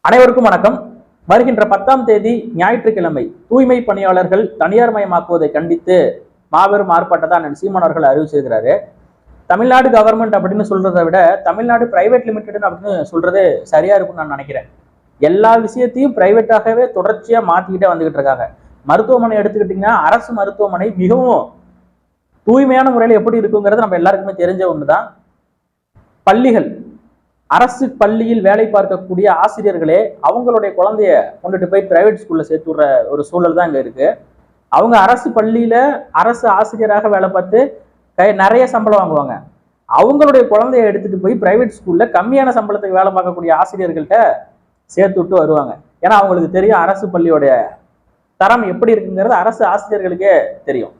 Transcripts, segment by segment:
அனைவருக்கும் வணக்கம். வருகின்ற 10ஆம் தேதி ஞாயிற்றுக்கிழமை தூய்மை பணியாளர்கள் தனியார் மயமாக்குவதை கண்டித்து மாபெரும் ஆர்ப்பாட்டத்தை அண்ணன் சீமான் அவர்கள் அறிவிச்சிருக்கிறாரு. தமிழ்நாடு கவர்மெண்ட் அப்படின்னு சொல்றதை விட தமிழ்நாடு பிரைவேட் லிமிடெட் அப்படின்னு சொல்றது சரியா இருக்கும்னு நான் நினைக்கிறேன். எல்லா விஷயத்தையும் பிரைவேட்டாகவே தொடர்ச்சியா மாத்திக்கிட்டே வந்துகிட்டு இருக்காங்க. மருத்துவமனை எடுத்துக்கிட்டீங்கன்னா அரசு மருத்துவமனை மிகவும் தூய்மையான முறையில் எப்படி இருக்குங்கிறது நம்ம எல்லாருக்குமே தெரிஞ்ச ஒண்ணுதான். பள்ளிகள், அரசு பள்ளியில் வேலை பார்க்கக்கூடிய ஆசிரியர்களே அவங்களுடைய குழந்தைய கொண்டுட்டு போய் பிரைவேட் ஸ்கூல்ல சேர்த்து விடுற ஒரு சூழல் தான் இங்க இருக்கு. அவங்க அரசு பள்ளியில அரசு ஆசிரியராக வேலை பார்த்து நிறைய சம்பளம் வாங்குவாங்க. அவங்களுடைய குழந்தைய எடுத்துட்டு போய் பிரைவேட் ஸ்கூல்ல கம்மியான சம்பளத்துக்கு வேலை பார்க்கக்கூடிய ஆசிரியர்கள்ட்ட சேர்த்து விட்டு வருவாங்க. ஏன்னா அவங்களுக்கு தெரியும் அரசு பள்ளியோடைய தரம் எப்படி இருக்குங்கிறது அரசு ஆசிரியர்களுக்கே தெரியும்.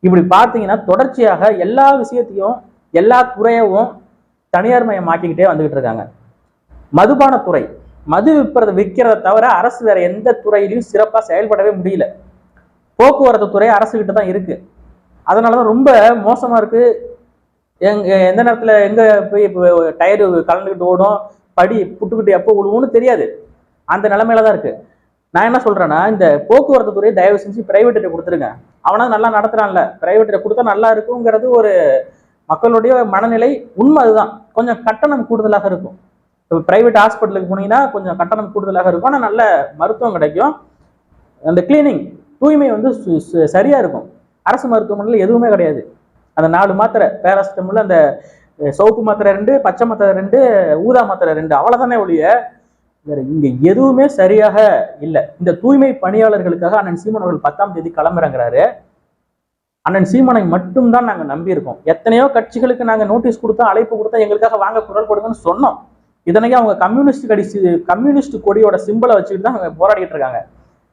இப்படி பார்த்தீங்கன்னா தொடர்ச்சியாக எல்லா விஷயத்தையும் எல்லா துறையவும் தனியார் மயமாக்கிக்கிட்டே வந்துகிட்டு இருக்காங்க. மதுபானத்துறை, மது விற்கிறத தவிர அரசு வேற எந்த துறையிலையும் சிறப்பா செயல்படவே முடியல. போக்குவரத்து துறை அரசு கிட்ட தான் இருக்கு. அதனாலதான் ரொம்ப மோசமா இருக்கு. எந்த நேரத்துல எங்க போய் டயரு கலந்துக்கிட்டு ஓடும், படி புட்டுக்கிட்டு எப்போ விழுவும்னு தெரியாது. அந்த நிலைமையில தான் இருக்கு. நான் என்ன சொல்றேன்னா, இந்த போக்குவரத்து துறையை தயவு செஞ்சு பிரைவேட்ட கொடுத்துருங்க. அவனா நல்லா நடத்துறான்ல, பிரைவேட்ட கொடுத்தா நல்லா இருக்குங்கிறது ஒரு மக்களுடைய மனநிலை. உண்மை அதுதான். கொஞ்சம் கட்டணம் கூடுதலாக இருக்கும். இப்போ பிரைவேட் ஹாஸ்பிட்டலுக்கு போனீங்கன்னா கொஞ்சம் கட்டணம் கூடுதலாக இருக்கும், ஆனால் நல்ல மருத்துவம் கிடைக்கும். அந்த கிளீனிங், தூய்மை சரியா இருக்கும். அரசு மருத்துவமனையில் எதுவுமே கிடையாது. அந்த 4 மாத்திரை பேராசிட்டமால், அந்த சோப்பு மாத்திரை 2, பச்சை மாத்திரை 2, ஊதா மாத்திரை 2, அவ்வளவுதானே ஒழிய வேற இங்க எதுவுமே சரியாக இல்லை. இந்த தூய்மை பணியாளர்களுக்காக அண்ணன் சீமான் அவர்கள் 10ஆம் தேதி களமிறங்குறாரு. அண்ணன் சீமானை மட்டும்தான் நாங்க நம்பி இருக்கோம். எத்தனையோ கட்சிகளுக்கு நாங்க நோட்டீஸ் கொடுத்தோம், அழைப்பு கொடுத்தோம், எங்களுக்காக வாங்க குரல் கொடுங்கன்னு சொன்னோம். இதனையும் அவங்க கம்யூனிஸ்ட் கொடியோட சிம்பலை வச்சுக்கிட்டு தான் அவங்க போராடிட்டு இருக்காங்க.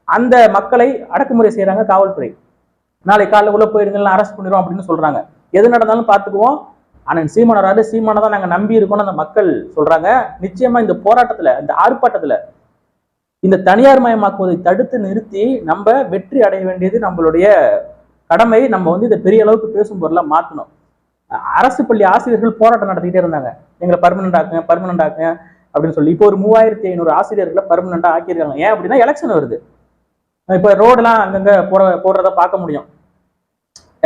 அந்த மக்களை அடக்குமுறை செய்யறாங்க காவல்துறை. நாளை காலைல உள்ள போயிடுங்கன்னு அரெஸ்ட் பண்ணிடுவோம் அப்படின்னு சொல்றாங்க. எது நடந்தாலும் பார்த்துக்குவோம். அண்ணன் சீமானராரு, சீமானை தான் நாங்க நம்பி இருக்கோம்னு அந்த மக்கள் சொல்றாங்க. நிச்சயமா இந்த போராட்டத்துல, இந்த ஆர்ப்பாட்டத்துல இந்த தனியார் மயமாக்குவதை தடுத்து நிறுத்தி நம்ம வெற்றி அடைய வேண்டியது நம்மளுடைய கடமை. நம்ம இதை பெரிய அளவுக்கு பேசும் பொருளா மாற்றணும். அரசு பள்ளி ஆசிரியர்கள் போராட்டம் நடத்திக்கிட்டே இருந்தாங்க. எங்களை பர்மனன்ட் ஆக்குங்க அப்படின்னு சொல்லி. இப்போ ஒரு 3500 ஆசிரியர்களை பர்மனண்டா ஆக்கியிருக்காங்க. ஏன் அப்படின்னா எலெக்ஷன் வருது. இப்போ ரோடெல்லாம் அங்கங்க போடுறத பார்க்க முடியும்.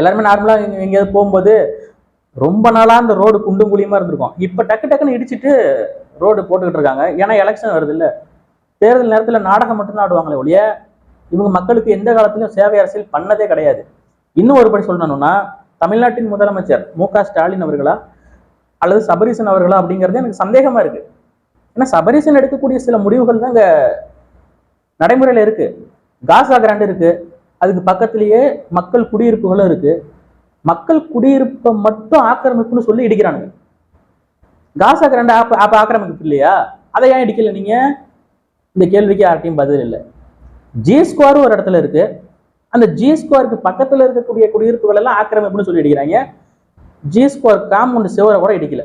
எல்லாருமே நார்மலா எங்கேயாவது போகும்போது ரொம்ப நாளா அந்த ரோடு குண்டும் குழியுமா இருந்திருக்கும். இப்ப டக்குன்னு இடிச்சிட்டு ரோடு போட்டுக்கிட்டு இருக்காங்க. ஏன்னா எலெக்ஷன் வருது இல்ல. தேர்தல் நேரத்துல நாடகம் மட்டும்தான் ஆடுவாங்களே ஒழிய இவங்க மக்களுக்கு எந்த காலத்திலும் சேவை அரசியல் பண்ணதே கிடையாது. இன்னும் ஒருபடி சொல்லணும்னா, தமிழ்நாட்டின் முதலமைச்சர் மு.க. ஸ்டாலின் அவர்களா அல்லது சபரீசன் அவர்களா அப்படிங்கிறது எனக்கு சந்தேகமா இருக்கு. ஏன்னா சபரீசன் எடுக்கக்கூடிய சில முடிவுகள் தான் இங்க நடைமுறையில இருக்கு. காசா கிராண்ட் இருக்கு, அதுக்கு பக்கத்திலேயே மக்கள் குடியிருப்புகளும் இருக்கு. மக்கள் குடியிருப்பை மட்டும் ஆக்கிரமிப்புன்னு சொல்லி இடிக்கிறானுங்க. காசா கிராண்ட் ஆக்கிரமிப்பு இல்லையா? அதை ஏன் இடிக்கல நீங்க? இந்த கேள்விக்கு யார்ட்டையும் பதில் இல்லை. ஜி ஸ்கொயர் ஒரு இடத்துல இருக்கு. அந்த ஜி ஸ்கொயருக்கு பக்கத்துல இருக்கக்கூடிய குடியிருப்புகள் எல்லாம் ஆக்கிரமிப்புன்னு சொல்லி இடிக்கிறாங்க. ஜி ஸ்கொயர் காம்பவுண்ட் செவரை கூட இடிக்கல.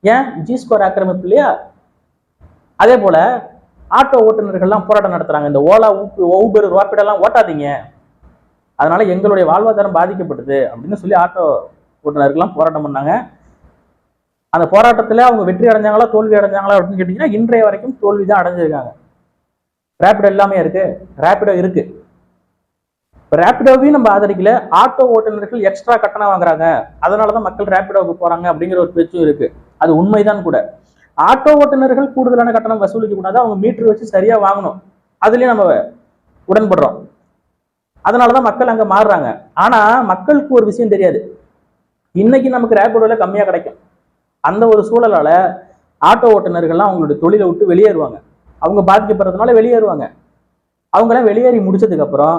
ஏன்? ஜி ஸ்கொயர் ஆக்கிரமிப்பு இல்லையா? அதே போல ஆட்டோ ஓட்டுநர்கள்லாம் போராட்டம் நடத்துறாங்க. இந்த ஓலா, ஊபர், ராபிடோ எல்லாம் ஓட்டாதீங்க, அதனால எங்களுடைய வாழ்வாதாரம் பாதிக்கப்பட்டது அப்படின்னு சொல்லி ஆட்டோ ஓட்டுநர்கள்லாம் போராட்டம் பண்ணாங்க. அந்த போராட்டத்துல அவங்க வெற்றி அடைஞ்சாங்களா தோல்வி அடைஞ்சாங்களா அப்படின்னு கேட்டீங்கன்னா இன்றைய வரைக்கும் தோல்விதான் அடைஞ்சிருக்காங்க. ரேபிடோ எல்லாமே இருக்கு, ரேபிடோ இருக்கு. ரேபிடோவையும் நம்ம ஆதரிக்கல. ஆட்டோ ஓட்டுநர்கள் எக்ஸ்ட்ரா கட்டணம் வாங்குறாங்க, அதனாலதான் மக்கள் ரேபிடோவுக்கு போறாங்க அப்படிங்கிற ஒரு பேச்சும் இருக்கு. அது உண்மைதான் கூட. ஆட்டோ ஓட்டுநர்கள் கூடுதலான கட்டணம் வசூலிக்க கூடாது, அவங்க மீட்டர் வச்சு சரியா வாங்கணும். அதுலயும் நம்ம உடன்படுறோம். அதனாலதான் மக்கள் அங்க மாறுறாங்க. ஆனா மக்களுக்கு ஒரு விஷயம் தெரியாது. இன்னைக்கு நமக்கு ரேபிடோல கம்மியா கிடைக்கும். அந்த ஒரு சூழலால ஆட்டோ ஓட்டுநர்கள்லாம் அவங்களுடைய தொழிலை விட்டு வெளியேறுவாங்க. அவங்க பாதிக்கப்படுறதுனால வெளியேறுவாங்க. அவங்களாம் வெளியேறி முடிச்சதுக்கு அப்புறம்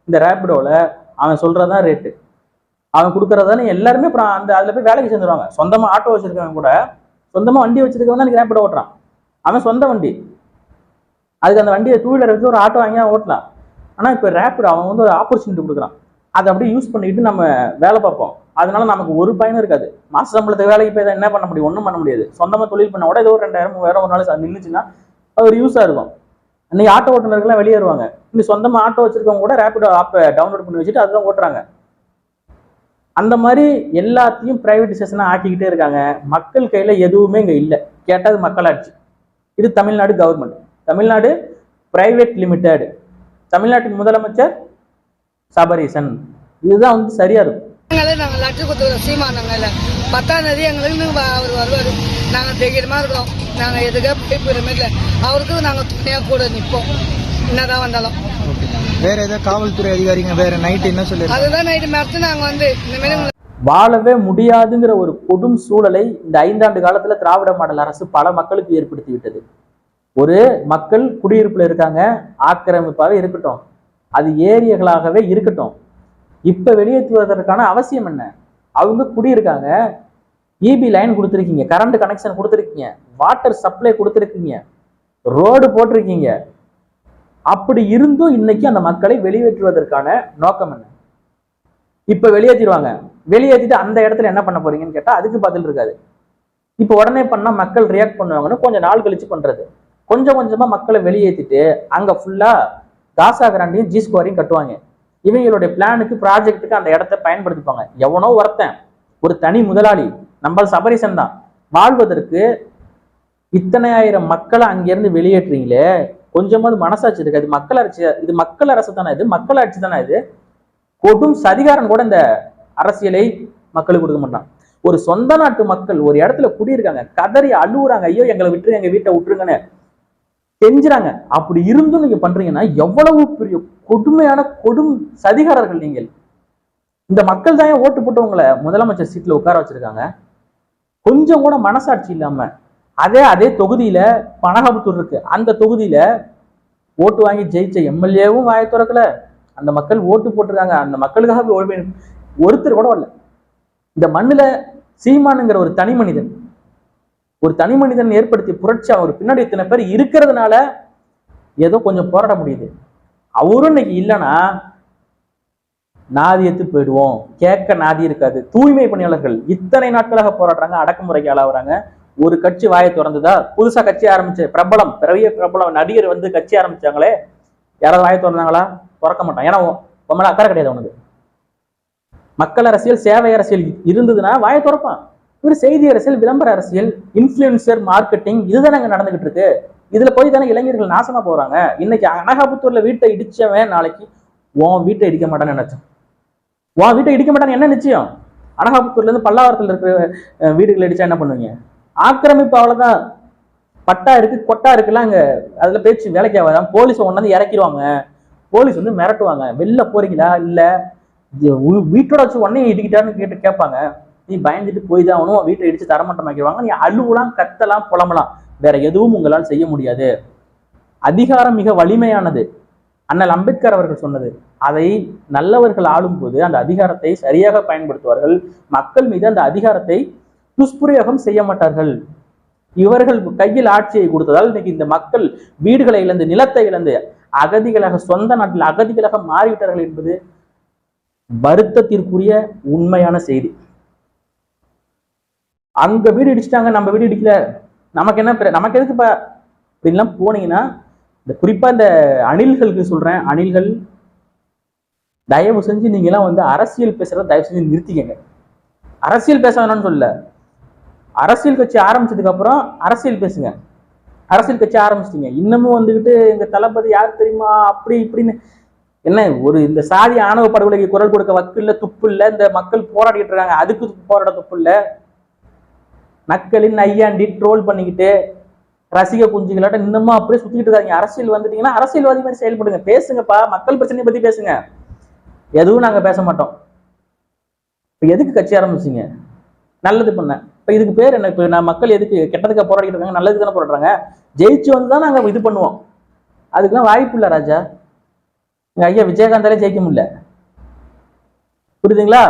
இந்த ரேபிடோல அவன் சொல்றதான் ரேட்டு, அவன் கொடுக்கறதானே எல்லாருமே அப்புறம் அதுல போய் வேலைக்கு சேர்ந்துருவாங்க. சொந்தமா ஆட்டோ வச்சிருக்கவங்க கூட, சொந்தமா வண்டி வச்சிருக்கவங்க தான் ரேபிடோ ஓட்டுறான். அவன் சொந்த வண்டி, அதுக்கு அந்த வண்டியை 2 வீலர் வச்சு ஒரு ஆட்டோ வாங்கி ஓட்டலாம். ஆனா இப்ப ரேபிடோ அவன் ஒரு ஆப்பர்ச்சுனிட்டி கொடுக்குறான். அதை அப்படியே யூஸ் பண்ணிட்டு நம்ம வேலை பார்ப்போம். அதனால நமக்கு ஒரு பயனும் இருக்காது. மாச சம்பளத்துக்கு வேலைக்கு போய் என்ன பண்ண முடியும்? ஒன்றும் பண்ண முடியாது. சொந்தமா தொழில் பண்ண கூட ஏதோ 2000 3000 ஒரு நாள் நின்றுச்சுன்னா அது ஒரு யூஸா இருக்கும். இன்னைக்கு ஆட்டோ ஓட்டுநர்கள்லாம் வெளியேறுவாங்க. இன்னைக்கு சொந்தமா ஆட்டோ வச்சிருக்கவங்க கூட ரேபிடோ ஆப்பை டவுன்லோட் பண்ணி வச்சுட்டு அதுதான் ஓட்டுறாங்க. அந்த மாதிரி எல்லாத்தையும் பிரைவேடைசேஷனா ஆக்கிக்கிட்டே இருக்காங்க. மக்கள் கையில எதுவுமே இங்க இல்லை. கேட்டது மக்களாட்சி. இது Tamil Nadu government. Tamil Nadu private limited, தமிழ்நாட்டின் முதலமைச்சர் சபரீசன். இதுதான் வந்து சரியா இருக்கும். நாங்கள் லட்சம் கொடுத்துருக்கோம் சீமானங்கள 10ஆம் தேதி எங்களுக்கு அவர் வருவார். நாங்கள் தைரியமாக இருக்கோம். நாங்கள் எதுக்காக போய் இல்லை, அவருக்கு நாங்கள் துணையாக கூட நிற்போம் என்னதான் வந்தாலும். வேற ஏதாவது காவல்துறை அதிகாரிங்க வேற நைட்டு என்ன சொல்லி அதுதான் நைட்டு மேட்ச் நாங்கள் வந்து இந்த மாதிரி வாழவே முடியாதுங்கிற ஒரு கொடும் சூழலை இந்த 5 ஆண்டு காலத்துல திராவிட மாடல் அரசு பல மக்களுக்கு ஏற்படுத்தி விட்டது. ஒரு மக்கள் குடியிருப்புல இருக்காங்க, ஆக்கிரமிப்பாகவே இருக்கட்டும், அது ஏரியர்களாகவே இருக்கட்டும், இப்ப வெளியேற்றுவதற்கான அவசியம் என்ன? அவங்க குடியிருக்காங்க, இபி லைன் கொடுத்துருக்கீங்க, கரண்ட் கனெக்ஷன் கொடுத்துருக்கீங்க, வாட்டர் சப்ளை கொடுத்துருக்கீங்க, ரோடு போட்டிருக்கீங்க. அப்படி இருந்தும் இன்னைக்கு அந்த மக்களை வெளியேற்றுவதற்கான நோக்கம் என்ன? இப்ப வெளியேற்றிடுவாங்க, வெளியேற்றிட்டு அந்த இடத்துல என்ன பண்ண போறீங்கன்னு கேட்டா அதுக்கு பதில் இருக்காது. இப்ப உடனே பண்ணா மக்கள் ரியாக்ட் பண்ணுவாங்கன்னு கொஞ்சம் நாள் கழிச்சு பண்றது. கொஞ்சம் கொஞ்சமா மக்களை வெளியேற்றிட்டு அங்க ஃபுல்லா காசா கிராண்டையும் ஜி ஸ்கோரையும் கட்டுவாங்க. இவங்களுடைய பிளானுக்கு ப்ராஜெக்டுக்கு அந்த இடத்த பயன்படுத்திப்பாங்க. எவனோ ஒருத்தன், ஒரு தனி முதலாளி, நம்ம சபரீசன் தான், வாழ்வதற்கு இத்தனை ஆயிரம் மக்களை அங்கிருந்து வெளியேற்றுறீங்களே, கொஞ்சமாவது மனசாட்சி இருக்கு? அது மக்கள் அரசு, இது மக்கள் அரசு தானே, இது மக்கள் ஆட்சி தானே? இது கொடும் சதிகாரன் கூட இந்த அரசியலை மக்களுக்கு கொடுக்க மாட்டான். ஒரு சொந்த நாட்டு மக்கள் ஒரு இடத்துல குடியிருக்காங்க, கதறி அழுவுறாங்க, ஐயோ எங்களை விட்டுருங்க, எங்க வீட்டை விட்டுருங்கன்னு கெஞ்சுறாங்க. அப்படி இருந்தும் நீங்க பண்றீங்கன்னா எவ்வளவு பெரிய கொடுமையான கொடும் சதிகாரர்கள் நீங்கள். இந்த மக்கள் தான் ஓட்டு போட்டு உங்களை முதலமைச்சர் சீட்ல உட்கார வச்சிருக்காங்க. கொஞ்சம் கூட மனசாட்சி இல்லாம அதே தொகுதியில பனகாபுத்தூர் இருக்கு, அந்த தொகுதியில ஓட்டு வாங்கி ஜெயிச்ச எம்எல்ஏவும் வாயை திறக்கல. அந்த மக்கள் ஓட்டு போட்டிருக்காங்க, அந்த மக்களுக்காக ஒருத்தர் கூட வரல. இந்த மண்ணுல சீமானுங்கிற ஒரு தனி மனிதன் ஏற்படுத்திய புரட்சி அவர் பின்னாடி இத்தனை பேர் இருக்கிறதுனால ஏதோ கொஞ்சம் போராட முடியுது. அவரும் இன்னைக்கு இல்லைன்னா நாதியத்து போயிடுவோம், கேட்க நாதி இருக்காது. தூய்மை பணியாளர்கள் இத்தனை நாட்களாக போராடுறாங்க, அடக்குமுறைக்கு ஆளாகிறாங்க. ஒரு கட்சி வாயை திறந்துதா? புதுசா கட்சி ஆரம்பிச்ச பெரிய பிரபலம் நடிகர் வந்து கட்சி ஆரம்பிச்சாங்களே, யாராவது வாயை திறந்தாங்களா? திறக்க மாட்டான். ஏன்னா உண்மையில அக்கறை கிடையாது அவனுக்கு. மக்கள் அரசியல், சேவை அரசியல் இருந்ததுன்னா வாயை திறப்பான். ஒரு செய்தி அரசியல், விளம்பர அரசியல், இன்ஃபுளுசர் மார்க்கெட்டிங், இதுதான் அங்க நடந்துகிட்டு இருக்கு. இதுல போய் தானே இளைஞர்கள் நாசமா போறாங்க. இன்னைக்கு அனகாபுத்தூர்ல வீட்டை இடிச்சவன் நாளைக்கு உன் வீட்டை இடிக்க மாட்டான்னு நினைச்சான். உன் வீட்டை இடிக்க மாட்டான்னு என்ன நிச்சயம்? அனகாபுத்தூர்ல இருந்து பல்லாவரத்துல இருக்கிற வீடுகள் இடிச்சா என்ன பண்ணுவீங்க? ஆக்கிரமிப்பு அவ்வளவுதான். பட்டா இருக்கு, கொட்டா இருக்குல்ல, அங்க அதுல பேச்சு வேலைக்கு ஆகாதான். போலீஸ் ஒன்னாந்து இறக்கிடுவாங்க, போலீஸ் வந்து மிரட்டுவாங்க. வெளில போறீங்களா? இல்ல வீட்டோட வச்சு உடனே இடிக்கிட்டான்னு கேட்பாங்க. நீ பயந்துட்டு போய் தான் ஆகணும், வீட்டை இடிச்சு தரமட்டமாக்கிடுவாங்க. நீ அழுவலாம், கத்தலாம், புலம்பலாம், வேற எதுவும் உங்களால் செய்ய முடியாது. அதிகாரம் மிக வலிமையானது. அண்ணல் அம்பேத்கர் அவர்கள் சொன்னது. அதை நல்லவர்கள் ஆளும் போது அந்த அதிகாரத்தை சரியாக பயன்படுத்துவார்கள். மக்கள் மீது அந்த அதிகாரத்தை துஷ்பிரயோகம் செய்ய மாட்டார்கள். இவர்கள் கையில் ஆட்சியை கொடுத்ததால் இன்னைக்கு இந்த மக்கள் வீடுகளை இழந்து, நிலத்தை இழந்து, அகதிகளாக, சொந்த நாட்டில் அகதிகளாக மாறிவிட்டார்கள் என்பது வருத்தத்திற்குரிய உண்மையான செய்தி. அங்க வீடு இடிச்சிட்டாங்க, நம்ம வீடு இடிக்கல, நமக்கு என்ன, நமக்கு எதுக்குப்பா அப்படின்லாம் போனீங்கன்னா, இந்த குறிப்பா இந்த அணில்களுக்கு சொல்றேன், அணில்கள் தயவு செஞ்சு நீங்க எல்லாம் வந்து அரசியல் பேசுறத தயவு செஞ்சு நிறுத்திக்கங்க. அரசியல் பேச வேணும்னு சொல்ல, அரசியல் கட்சி ஆரம்பிச்சதுக்கு அப்புறம் அரசியல் பேசுங்க. அரசியல் கட்சி ஆரம்பிச்சிட்டீங்க, இன்னமும் வந்துகிட்டு எங்க தளபதி யார் தெரியுமா அப்படி இப்படின்னு என்ன, ஒரு இந்த சாதி ஆணவ படுகொலைக்கு குரல் கொடுக்க வக்கு இல்ல, துப்பு இல்ல. இந்த மக்கள் போராடிட்டு இருக்காங்க, அதுக்கு போராட துப்பு இல்ல. நக்களின் ஐயாண்டி ட்ரோல் பண்ணிக்கிட்டு ரசிக குஞ்சுகளாட்ட இன்னமும் அப்படியே சுத்திக்கிட்டு இருக்காங்க. அரசியல் வந்துட்டீங்கன்னா அரசியல்வாதி மாதிரி செயல்படுங்க, பேசுங்கப்பா, மக்கள் பிரச்சனையை பத்தி பேசுங்க. எதுவும் நாங்க பேச மாட்டோம். இப்ப எதுக்கு கட்சி ஆரம்பிச்சிங்க? நல்லது பண்ண. இப்ப இதுக்கு பேர் என்ன? இப்ப நான் மக்கள் எதுக்கு கெட்டதுக்கு போராடிட்டு இருக்காங்க, நல்லதுக்கு தானே போராடுறாங்க. ஜெயிச்சு வந்து தான் நாங்க இது பண்ணுவோம். அதுக்கெல்லாம் வாய்ப்பு இல்லை ராஜா. எங்க ஐயா விஜயகாந்தாலே ஜெயிக்க முடியல, புரியுதுங்களா?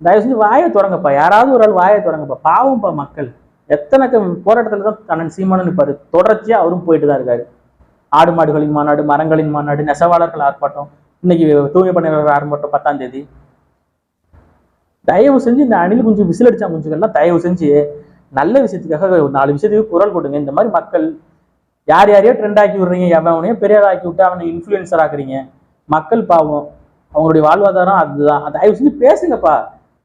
தயவு செஞ்சு வாயை திறங்கப்பா, யாராவது ஒரு ஆள் வாயை திறங்கப்பா. பாவம்ப்பா மக்கள். எத்தனை போராட்டத்துல தான் அண்ணன் சீமானு நிற்பாரு, தொடர்ச்சியா அவரும் போயிட்டு தான் இருக்காரு. ஆடு மாடுகளின் மாநாடு, மரங்களின் மாநாடு, நெசவாளர்கள் ஆர்ப்பாட்டம், இன்னைக்கு தூய்மை பணியாளர்கள் ஆர்ப்பாட்டம் 10ஆம் தேதி. தயவு செஞ்சு இந்த அணில் குஞ்சு விசில் அடிச்சா குஞ்சுகள்லாம் தயவு செஞ்சு நல்ல விஷயத்துக்காக 4 விஷயத்துக்கு குரல் கொடுங்க. இந்த மாதிரி மக்கள் யாரையோ ட்ரெண்ட் ஆக்கி விடுறீங்க, எவனையோ பெரியார் ஆக்கி விட்டு அவனை இன்ஃப்ளூயன்சர் ஆக்குறீங்க. மக்கள் பாவம், அவங்களுடைய வாழ்வாதாரம் அதுதான். தயவு செஞ்சு பேசுங்கப்பா.